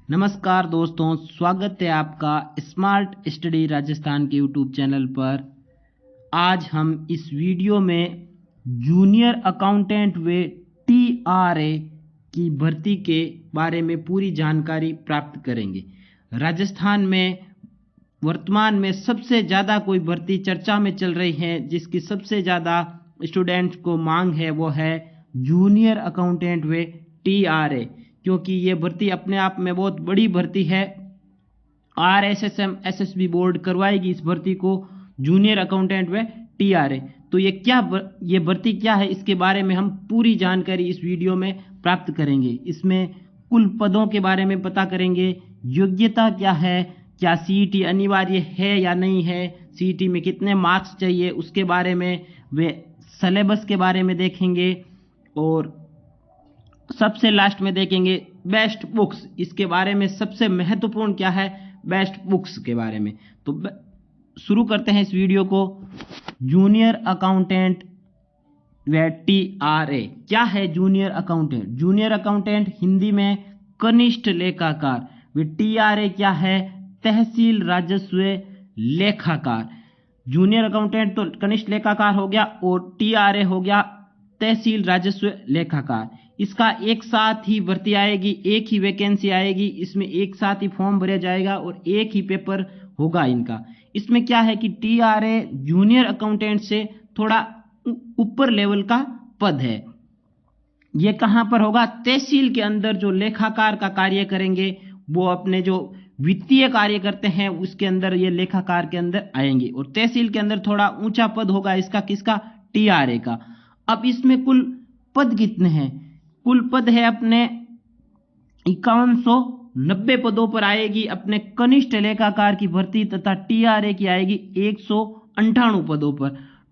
नमस्कार दोस्तों, स्वागत है आपका स्मार्ट स्टडी राजस्थान के यूट्यूब चैनल पर। आज हम इस वीडियो में जूनियर अकाउंटेंट व टीआरए की भर्ती के बारे में पूरी जानकारी प्राप्त करेंगे। राजस्थान में वर्तमान में सबसे ज़्यादा कोई भर्ती चर्चा में चल रही है, जिसकी सबसे ज़्यादा स्टूडेंट्स को मांग है, वो है जूनियर अकाउंटेंट व टीआरए, क्योंकि ये भर्ती अपने आप में बहुत बड़ी भर्ती है। RSSM SSB बोर्ड करवाएगी इस भर्ती को, जूनियर अकाउंटेंट व टीआरए। तो ये भर्ती क्या है, इसके बारे में हम पूरी जानकारी इस वीडियो में प्राप्त करेंगे। इसमें कुल पदों के बारे में पता करेंगे, योग्यता क्या है, क्या सीईटी अनिवार्य है या नहीं है, सीईटी में कितने मार्क्स चाहिए उसके बारे में, वे सिलेबस के बारे में देखेंगे, और सबसे लास्ट में देखेंगे बेस्ट बुक्स। इसके बारे में सबसे महत्वपूर्ण क्या है, बेस्ट बुक्स के बारे में। तो शुरू करते हैं इस वीडियो को। जूनियर अकाउंटेंट व टीआरए क्या है? Junior accountant, junior accountant Hindi में कनिष्ठ लेखाकार, व टीआरए क्या है? तहसील राजस्व लेखाकार। जूनियर अकाउंटेंट तो कनिष्ठ लेखाकार हो गया, और टीआरए हो गया तहसील राजस्व लेखाकार। इसका एक साथ ही भर्ती आएगी, एक ही वैकेंसी आएगी, इसमें एक साथ ही फॉर्म भरा जाएगा और एक ही पेपर होगा इनका। इसमें क्या है कि टीआरए जूनियर अकाउंटेंट से थोड़ा ऊपर लेवल का पद है। ये कहां पर होगा? तहसील के अंदर जो लेखाकार का कार्य करेंगे, वो अपने जो वित्तीय कार्य करते हैं उसके अंदर ये लेखाकार के अंदर आएंगे, और तहसील के अंदर थोड़ा ऊंचा पद होगा इसका, किसका? टीआरए का। अब इसमें कुल पद कितने हैं? कुल पद है अपने 5190 पदों पर आएगी अपने कनिष्ठ लेखाकार की भर्ती, तथा टीआरए की आएगी 198 पदों पर।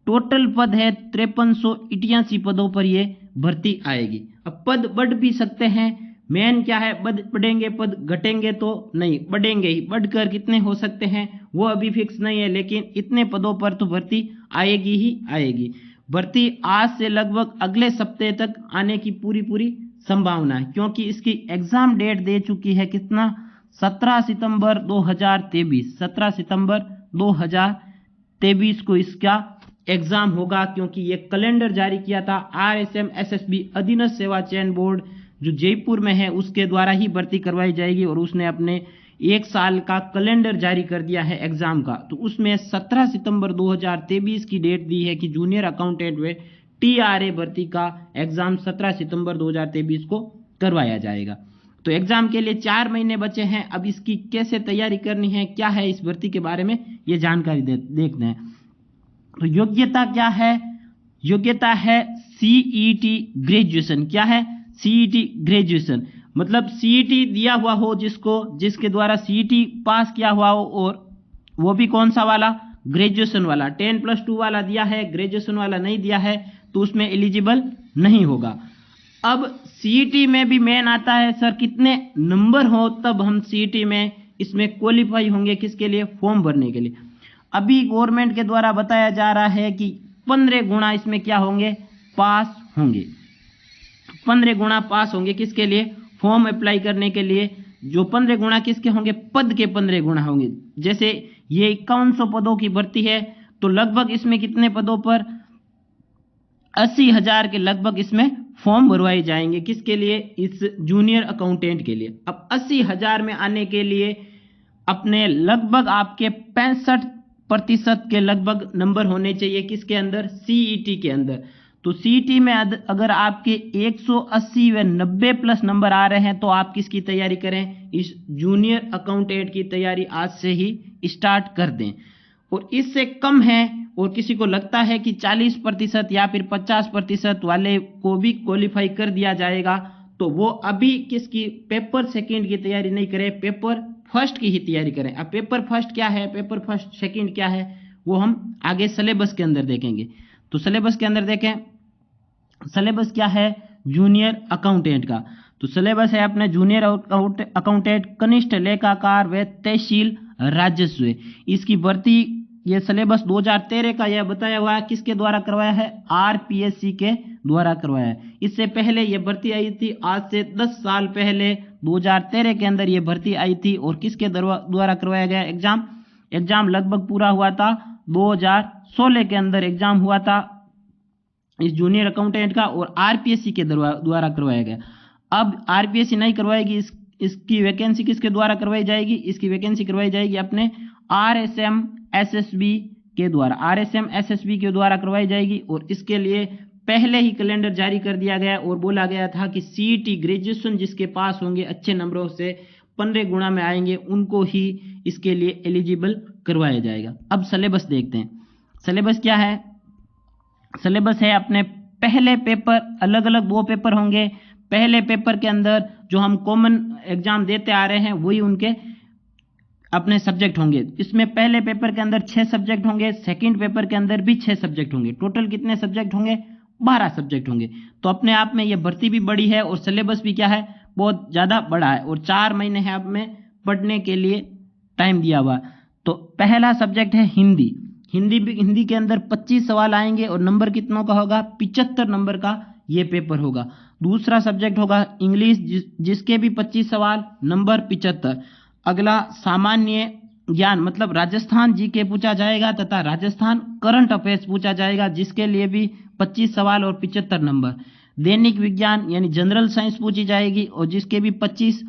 टोटल पद है 5388 पदों पर ये भर्ती आएगी। अब पद बढ़ भी सकते हैं, मेन क्या है, बढ़ेंगे पद, घटेंगे तो नहीं, बढ़ेंगे ही। बढ़कर कितने हो सकते हैं वो अभी फिक्स नहीं है, लेकिन इतने पदों पर तो भर्ती आएगी ही आएगी। भर्ती आज से लगभग अगले सप्ताह तक आने की पूरी संभावना है, क्योंकि इसकी एग्जाम डेट दे चुकी है कितना? 17 सितंबर 2023। 17 सितंबर 2023 को इसका एग्जाम होगा, क्योंकि ये कैलेंडर जारी किया था RSM SSB अधीनस्थ सेवा चयन बोर्ड जो जयपुर में है, उसके द्वारा ही भर्ती करवाई जाएगी, और उसने अपने एक साल का कैलेंडर जारी कर दिया है एग्जाम का। तो उसमें 17 सितंबर 2023 की डेट दी है कि जूनियर अकाउंटेंट व टीआरए भर्ती का एग्जाम 17 सितंबर 2023 को करवाया जाएगा। तो एग्जाम के लिए 4 महीने बचे हैं। अब इसकी कैसे तैयारी करनी है, क्या है इस भर्ती के बारे में, ये जानकारी देखते हैं। तो योग्यता क्या है? योग्यता है सीईटी ग्रेजुएशन। क्या है? सीईटी ग्रेजुएशन, मतलब सीईटी दिया हुआ हो जिसके द्वारा सीईटी पास किया हुआ हो, और वो भी कौन सा वाला? ग्रेजुएशन वाला। 10+2 वाला दिया है, ग्रेजुएशन वाला नहीं दिया है, तो उसमें एलिजिबल नहीं होगा। अब सीईटी में भी मेन आता है, सर कितने नंबर हो तब हम सीईटी में इसमें क्वालिफाई होंगे, किसके लिए? फॉर्म भरने के लिए। अभी गवर्नमेंट के द्वारा बताया जा रहा है कि 15 गुना इसमें क्या होंगे? पास होंगे। 15 गुना पास होंगे, किसके लिए? फॉर्म अप्लाई करने के लिए। जो 15 गुना किसके होंगे? पद के 15 गुना होंगे। जैसे ये 5100 पदों की भर्ती है, तो लगभग इसमें कितने पदों पर? 80,000 के लगभग इसमें फॉर्म भरवाए जाएंगे, किसके लिए? इस जूनियर अकाउंटेंट के लिए। अब 80,000 में आने के लिए अपने लगभग आपके 65% के लगभग नंबर होने चाहिए, किसके अंदर? सीईटी के अंदर। तो सीईटी में अगर आपके 180 व 90 प्लस नंबर आ रहे हैं, तो आप किसकी तैयारी करें? इस जूनियर अकाउंटेंट की तैयारी आज से ही स्टार्ट कर दें। और इससे कम है और किसी को लगता है कि 40% या फिर 50% वाले को भी क्वालिफाई कर दिया जाएगा, तो वो अभी किसकी? पेपर सेकंड की तैयारी नहीं करें, पेपर फर्स्ट की ही तैयारी करें। अब पेपर फर्स्ट क्या है, पेपर फर्स्ट सेकंड क्या है, वो हम आगे सिलेबस के अंदर देखेंगे। तो सिलेबस के अंदर देखें, सिलेबस क्या है जूनियर अकाउंटेंट का? तो सिलेबस है अपने जूनियर अकाउंटेंट कनिष्ठ लेखाकार व तहसील राजस्व। इसकी भर्ती ये सिलेबस 2013 का यह बताया हुआ है, किसके द्वारा करवाया है? RPSC के द्वारा करवाया है। इससे पहले यह भर्ती आई थी आज से 10 साल पहले 2013 के अंदर ये भर्ती आई थी और किसके द्वारा करवाया गया एग्जाम लगभग पूरा हुआ था 2016 के अंदर एग्जाम हुआ था इस जूनियर अकाउंटेंट का, और आरपीएससी के द्वारा करवाया गया। अब आरपीएससी नहीं करवाएगी, इसकी वैकेंसी किसके द्वारा करवाई जाएगी? इसकी वैकेंसी करवाई जाएगी अपने आरएसएम एसएसबी के द्वारा, आरएसएम एसएसबी के द्वारा करवाई जाएगी। और इसके लिए पहले ही कैलेंडर जारी कर दिया गया और बोला गया था कि सीईटी ग्रेजुएशन जिसके पास होंगे अच्छे नंबरों से 15 गुना में आएंगे उनको ही इसके लिए एलिजिबल करवाया जाएगा। अब सिलेबस देखते हैं। सिलेबस क्या है? सिलेबस है अपने पहले पेपर, अलग अलग 2 पेपर होंगे। पहले पेपर के अंदर जो हम कॉमन एग्जाम देते आ रहे हैं वही उनके अपने सब्जेक्ट होंगे। इसमें पहले पेपर के अंदर 6 सब्जेक्ट होंगे, सेकंड पेपर के अंदर भी 6 सब्जेक्ट होंगे। टोटल कितने सब्जेक्ट होंगे? 12 सब्जेक्ट होंगे। तो अपने आप में ये भर्ती भी बड़ी है और सिलेबस भी क्या है? बहुत ज़्यादा बड़ा है, और 4 महीने है आप में पढ़ने के लिए टाइम दिया हुआ। तो पहला सब्जेक्ट है हिंदी। हिंदी के अंदर 25 सवाल आएंगे और नंबर कितनों का होगा? 75 नंबर का ये पेपर होगा। दूसरा सब्जेक्ट होगा इंग्लिश, जिसके भी 25 सवाल, नंबर 75। अगला सामान्य ज्ञान मतलब राजस्थान जीके पूछा जाएगा तथा राजस्थान करंट अफेयर्स पूछा जाएगा, जिसके लिए भी 25 सवाल और 75 नंबर। दैनिक विज्ञान यानी जनरल साइंस पूछी जाएगी और जिसके भी 25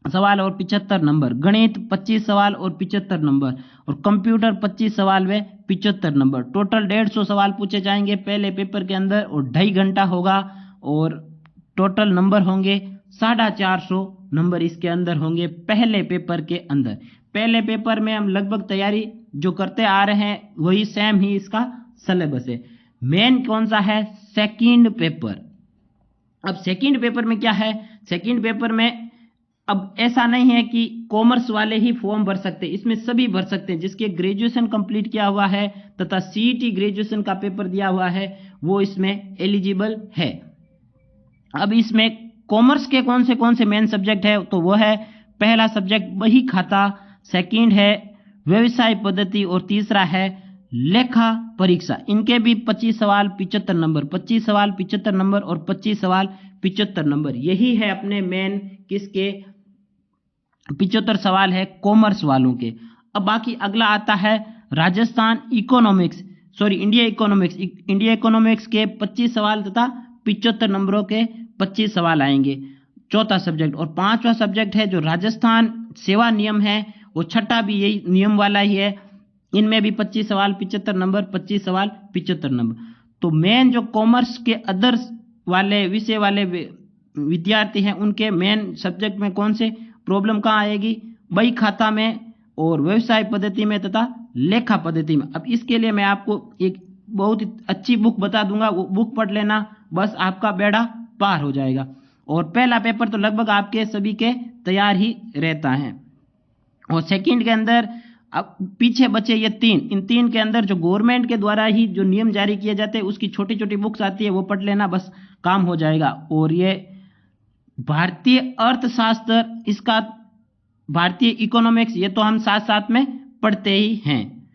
सवाल और 75 नंबर। गणित 25 सवाल और 75 नंबर, और कंप्यूटर 25 सवाल व 75 नंबर। टोटल 150 सवाल पूछे जाएंगे पहले पेपर के अंदर और 2.5 घंटा होगा, और टोटल नंबर होंगे 450 नंबर इसके अंदर होंगे पहले पेपर के अंदर। पहले पेपर में हम लगभग तैयारी जो करते आ रहे हैं वही सेम ही इसका सिलेबस है। मेन कौन सा है? Second paper. अब सेकंड पेपर में क्या है? सेकंड पेपर में अब ऐसा नहीं है कि कॉमर्स वाले ही फॉर्म भर सकते, इसमें सभी भर सकते हैं जिसके ग्रेजुएशन कंप्लीट किया हुआ है तथा सीईटी ग्रेजुएशन का पेपर दिया हुआ है वो इसमें एलिजिबल है। अब इसमें कॉमर्स के कौन से मेन सब्जेक्ट है? तो वो है पहला सब्जेक्ट बही खाता, सेकंड है व्यवसाय पद्धति और तीसरा है लेखा परीक्षा। इनके भी 25 सवाल 75 नंबर, 25 सवाल 75 नंबर और 25 सवाल 75 नंबर। यही है अपने मेन किसके 75 सवाल है कॉमर्स वालों के। अब बाकी अगला आता है Rajasthan economics, India economics. India economics के 25 सवाल तथा 75 नंबरों के 25 सवाल आएंगे, चौथा सब्जेक्ट। और 5वां सब्जेक्ट है जो राजस्थान सेवा नियम है, वो छठा भी यही नियम वाला ही है। इनमें भी 25 सवाल 75 नंबर, 25 सवाल 75 नंबर। तो मेन जो कॉमर्स के अदर्स वाले विषय वाले विद्यार्थी हैं उनके मेन सब्जेक्ट में कौन से प्रॉब्लम कहाँ आएगी? बही खाता में और व्यवसाय पद्धति में तथा लेखा पद्धति में। अब इसके लिए मैं आपको एक बहुत ही अच्छी बुक बता दूंगा, वो बुक पढ़ लेना, बस आपका बेड़ा पार हो जाएगा। और पहला पेपर तो लगभग आपके सभी के तैयार ही रहता है। और सेकंड के अंदर अब पीछे बचे ये 3, इन 3 के अंदर जो गवर्नमेंट के द्वारा ही जो नियम जारी किए जाते हैं उसकी छोटी छोटी बुक्स आती है, वो पढ़ लेना, बस काम हो जाएगा। और ये भारतीय अर्थशास्त्र, इसका भारतीय इकोनॉमिक्स, ये तो हम साथ साथ में पढ़ते ही हैं।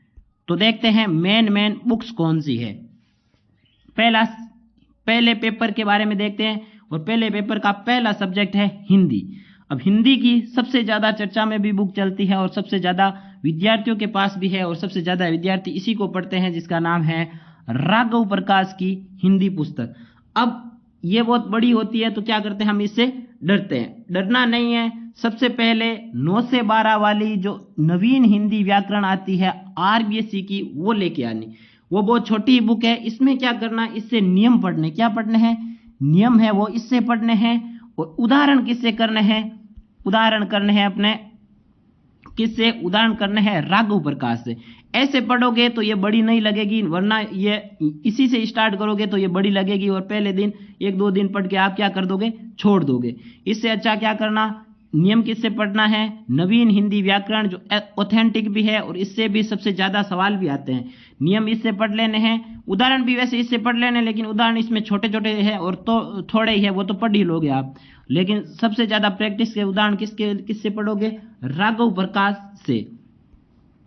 तो देखते हैं मेन बुक्स कौन सी है। पहले पेपर के बारे में देखते हैं, और पहले पेपर का पहला सब्जेक्ट है हिंदी। अब हिंदी की सबसे ज़्यादा चर्चा में भी बुक चलती है और सबसे ज़्यादा विद्यार्थियों के पास भी है, और सबसे ज़्यादा विद्यार्थी इसी को पढ़ते हैं, जिसका नाम है राघव प्रकाश की हिंदी पुस्तक। अब ये बहुत बड़ी होती है तो क्या करते हैं, हम इससे डरते हैं। डरना नहीं है। सबसे पहले 9 से 12 वाली जो नवीन हिंदी व्याकरण आती है आरबीएससी की, वो लेके आनी। वो बहुत छोटी बुक है। इसमें क्या करना, इससे नियम पढ़ने, क्या पढ़ने हैं? नियम है वो इससे पढ़ने हैं। और उदाहरण किससे करने हैं? उदाहरण करने हैं अपने किससे? उदाहरण करने हैं राघव प्रकाश से। ऐसे पढ़ोगे तो ये बड़ी नहीं लगेगी, वरना ये इसी से स्टार्ट करोगे तो ये बड़ी लगेगी और पहले दिन 1-2 दिन पढ़ के आप क्या कर दोगे? छोड़ दोगे। इससे अच्छा क्या करना, नियम किससे पढ़ना है? नवीन हिंदी व्याकरण, जो ऑथेंटिक भी है और इससे भी सबसे ज्यादा सवाल भी आते हैं। नियम इससे पढ़ लेने हैं, उदाहरण भी वैसे इससे पढ़ लेने, लेकिन उदाहरण इसमें छोटे छोटे हैं और तो थोड़े ही है, वो तो पढ़ ही लोगे आप। लेकिन सबसे ज्यादा प्रैक्टिस के उदाहरण किससे पढ़ोगे? राघव प्रकाश से।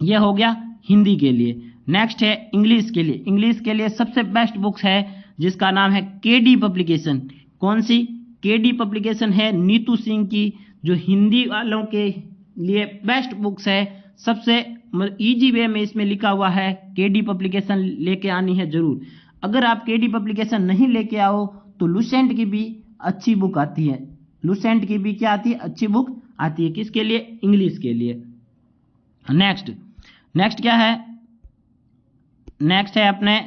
यह हो गया हिंदी के लिए। नेक्स्ट है इंग्लिश के लिए। इंग्लिश के लिए सबसे बेस्ट बुक्स है जिसका नाम है केडी पब्लिकेशन। कौन सी? केडी पब्लिकेशन है नीतू सिंह की, जो हिंदी वालों के लिए बेस्ट बुक्स है। सबसे इजी वे में इसमें लिखा हुआ है, केडी पब्लिकेशन लेके आनी है जरूर। अगर आप केडी पब्लिकेशन नहीं लेके आओ तो लुसेंट की भी अच्छी बुक आती है। लुसेंट की भी क्या आती है? अच्छी बुक आती है। किसके लिए? इंग्लिश के लिए। नेक्स्ट क्या है? नेक्स्ट है अपने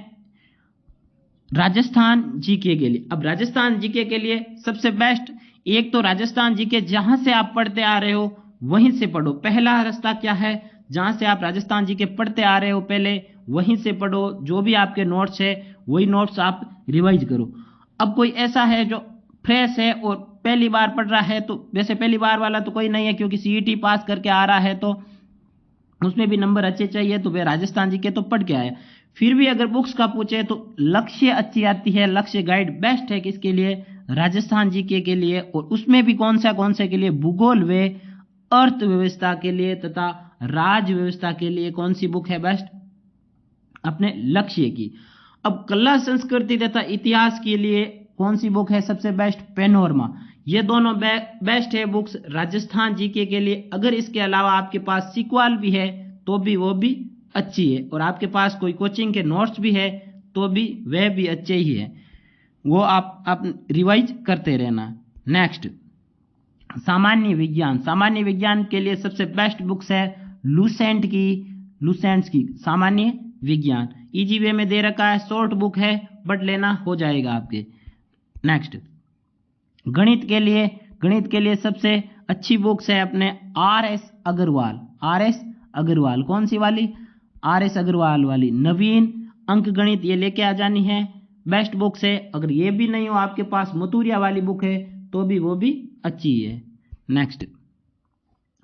राजस्थान जीके के लिए। अब राजस्थान जीके के लिए सबसे बेस्ट, एक तो राजस्थान जीके जहां से आप पढ़ते आ रहे हो वहीं से पढ़ो। पहला रास्ता क्या है? जहां से आप राजस्थान जीके पढ़ते आ रहे हो पहले वहीं से पढ़ो। जो भी आपके नोट्स है वही नोट्स आप रिवाइज करो। अब कोई ऐसा है जो फ्रेश है और पहली बार पढ़ रहा है, तो वैसे पहली बार वाला तो कोई नहीं है, क्योंकि सीईटी पास करके आ रहा है तो उसमें भी नंबर अच्छे चाहिए, तो वे राजस्थान जीके तो पढ़ के आया। फिर भी अगर बुक्स का पूछे तो लक्ष्य अच्छी आती है। लक्ष्य गाइड बेस्ट है किसके लिए? राजस्थान जीके के लिए। और उसमें भी कौन से के लिए? भूगोल व अर्थव्यवस्था के लिए तथा राज्य व्यवस्था के लिए कौन सी बुक है बेस्ट? अपने लक्ष्य की। अब कला संस्कृति तथा इतिहास के लिए कौन सी बुक है सबसे बेस्ट? पैनोरमा। ये दोनों बेस्ट है बुक्स राजस्थान जीके के लिए। अगर इसके अलावा आपके पास सीक्वल भी है तो भी वो भी अच्छी है, और आपके पास कोई कोचिंग के नोट्स भी है तो भी वह भी अच्छे ही है, वो आप रिवाइज करते रहना। नेक्स्ट सामान्य विज्ञान। सामान्य विज्ञान के लिए सबसे बेस्ट बुक्स है लुसेंट की सामान्य विज्ञान। इजी वे में दे रखा है, शॉर्ट बुक है बट लेना हो जाएगा आपके। नेक्स्ट गणित के लिए सबसे अच्छी बुक्स है अपने आर.एस. अग्रवाल। कौन सी वाली? आर.एस. अग्रवाल वाली नवीन अंक गणित, ये लेके आ जानी है। बेस्ट बुक्स है। अगर ये भी नहीं हो आपके पास, मथुरिया वाली बुक है तो भी वो भी अच्छी है। नेक्स्ट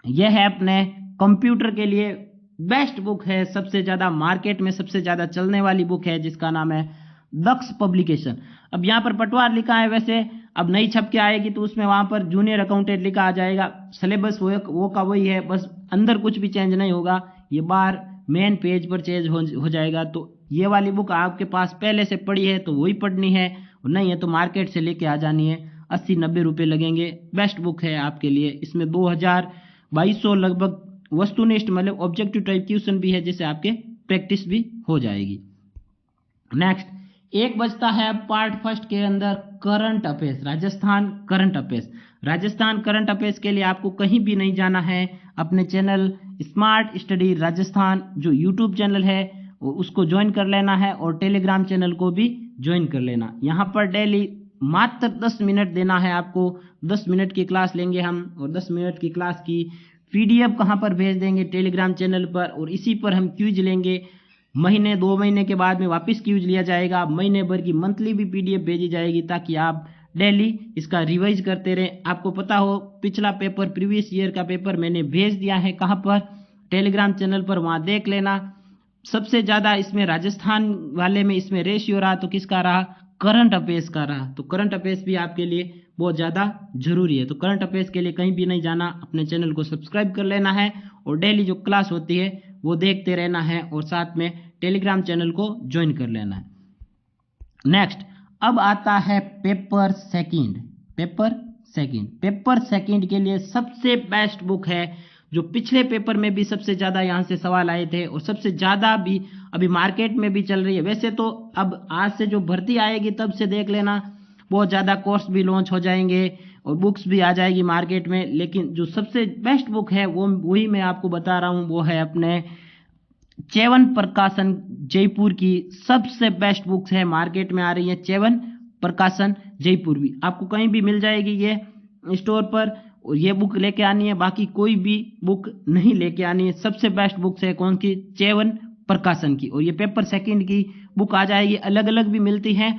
यह है अपने कंप्यूटर के लिए बेस्ट बुक है, सबसे ज्यादा मार्केट में सबसे ज्यादा चलने वाली बुक है, जिसका नाम है दक्ष पब्लिकेशन। अब यहाँ पर पटवार लिखा है, वैसे अब नई छप के आएगी तो उसमें वहां पर जूनियर अकाउंटेंट लिखा आ जाएगा। सिलेबस वो का वही है, बस अंदर कुछ भी चेंज नहीं होगा। ये बार मेन पेज पर चेंज हो जाएगा। तो ये वाली बुक आपके पास पहले से पड़ी है तो वही पढ़नी है, और नहीं है तो मार्केट से लेके आ जानी है। 80-90 रुपये लगेंगे। बेस्ट बुक है आपके लिए। इसमें 2200 लगभग वस्तुनिष्ठ मतलब ऑब्जेक्टिव टाइप क्वेश्चन भी है, जिससे आपके प्रैक्टिस भी हो जाएगी। नेक्स्ट एक बचता है पार्ट फर्स्ट के अंदर current affairs, Rajasthan current affairs के लिए आपको कहीं भी नहीं जाना है। अपने चैनल स्मार्ट स्टडी राजस्थान जो यूट्यूब चैनल है उसको ज्वाइन कर लेना है, और टेलीग्राम चैनल को भी ज्वाइन कर लेना। यहाँ पर डेली मात्र 10 मिनट देना है आपको। 10 मिनट की क्लास लेंगे हम, और 10 मिनट की क्लास की PDF कहाँ पर भेज देंगे? टेलीग्राम चैनल पर, और इसी पर हम क्यूज लेंगे। महीने 2 महीने के बाद में वापस क्यूज लिया जाएगा। महीने भर की मंथली भी PDF भेजी जाएगी, ताकि आप डेली इसका रिवाइज करते रहें। आपको पता हो पिछला पेपर, प्रीवियस ईयर का पेपर मैंने भेज दिया है। कहाँ पर? टेलीग्राम चैनल पर, वहाँ देख लेना। सबसे ज़्यादा इसमें राजस्थान वाले में इसमें रेशियो रहा तो किसका रहा? करंट अफेयर्स का रहा। तो करंट अफेयर्स भी आपके लिए बहुत ज़्यादा जरूरी है। तो करंट अफेयर्स के लिए कहीं भी नहीं जाना, अपने चैनल को सब्सक्राइब कर लेना है, और डेली जो क्लास होती है वो देखते रहना है, और साथ में टेलीग्राम चैनल को ज्वाइन कर लेना है। नेक्स्ट अब आता है पेपर सेकंड के लिए सबसे बेस्ट बुक है, जो पिछले पेपर में भी सबसे ज़्यादा यहाँ से सवाल आए थे, और सबसे ज़्यादा भी अभी मार्केट में भी चल रही है। वैसे तो अब आज से जो भर्ती आएगी तब से देख लेना, बहुत ज़्यादा कोर्स भी लॉन्च हो जाएंगे और बुक्स भी आ जाएगी मार्केट में। लेकिन जो सबसे बेस्ट बुक है वो वही मैं आपको बता रहा हूँ, वो है अपने च्यवन प्रकाशन जयपुर की। सबसे बेस्ट बुक्स है, मार्केट में आ रही है च्यवन प्रकाशन जयपुर भी। आपको कहीं भी मिल जाएगी ये स्टोर पर, और ये बुक लेके आनी है, बाकी कोई भी बुक नहीं लेके आनी है। सबसे बेस्ट बुक्स है कौन की? च्यवन प्रकाशन की। और ये पेपर सेकंड की बुक आ जाएगी। अलग अलग भी मिलती हैं,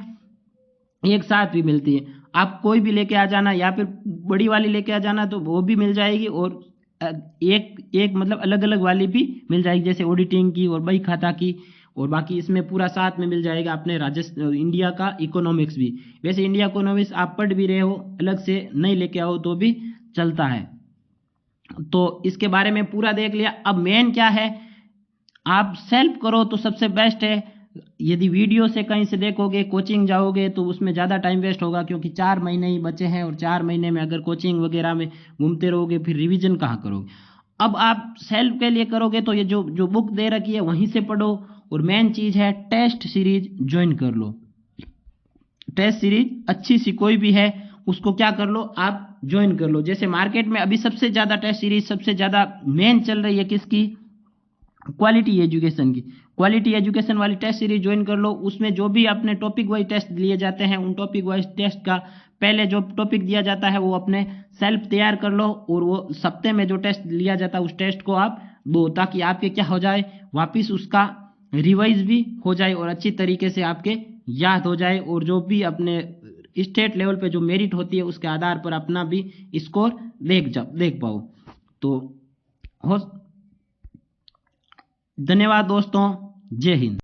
एक साथ भी मिलती है। आप कोई भी लेके आ जाना, या फिर बड़ी वाली लेके आ जाना तो वो भी मिल जाएगी, और एक मतलब अलग अलग वाली भी मिल जाएगी, जैसे ऑडिटिंग की और बही खाता की। और बाकी इसमें पूरा साथ में मिल जाएगा अपने राजस्थान इंडिया का इकोनॉमिक्स भी। वैसे इंडिया इकोनॉमिक्स आप पढ़ भी रहे हो, अलग से नहीं लेके आओ तो भी चलता है। तो इसके बारे में पूरा देख लिया। अब मेन क्या है, आप सेल्फ करो तो सबसे बेस्ट है यदि वीडियो से कहीं से देखोगे, कोचिंग जाओगे तो उसमें ज़्यादा टाइम वेस्ट होगा, क्योंकि 4 महीने ही बचे हैं और 4 महीने में अगर कोचिंग वगैरह में घूमते रहोगे फिर रिवीजन कहाँ करोगे। अब आप सेल्फ के लिए करोगे तो ये जो जो बुक दे रखी है वहीं से पढ़ो, और मेन चीज़ है टेस्ट सीरीज ज्वाइन कर लो। टेस्ट सीरीज अच्छी सी कोई भी है उसको क्या कर लो, आप ज्वाइन कर लो। जैसे मार्केट में अभी सबसे ज़्यादा टेस्ट सीरीज सबसे ज़्यादा मेन चल रही है किसकी, क्वालिटी एजुकेशन की। क्वालिटी एजुकेशन वाली टेस्ट सीरीज ज्वाइन कर लो। उसमें जो भी अपने टॉपिक वाइज टेस्ट लिए जाते हैं उन टॉपिक वाइज टेस्ट का पहले जो टॉपिक दिया जाता है वो अपने सेल्फ तैयार कर लो, और वो सप्ते में जो टेस्ट लिया जाता है उस टेस्ट को आप दो, ताकि आपके क्या हो जाए, वापिस उसका रिवाइज भी हो जाए और अच्छी तरीके से आपके याद हो जाए, और जो भी अपने स्टेट लेवल पे जो मेरिट होती है उसके आधार पर अपना भी स्कोर देख पाओ। तो हो धन्यवाद दोस्तों, जय हिंद।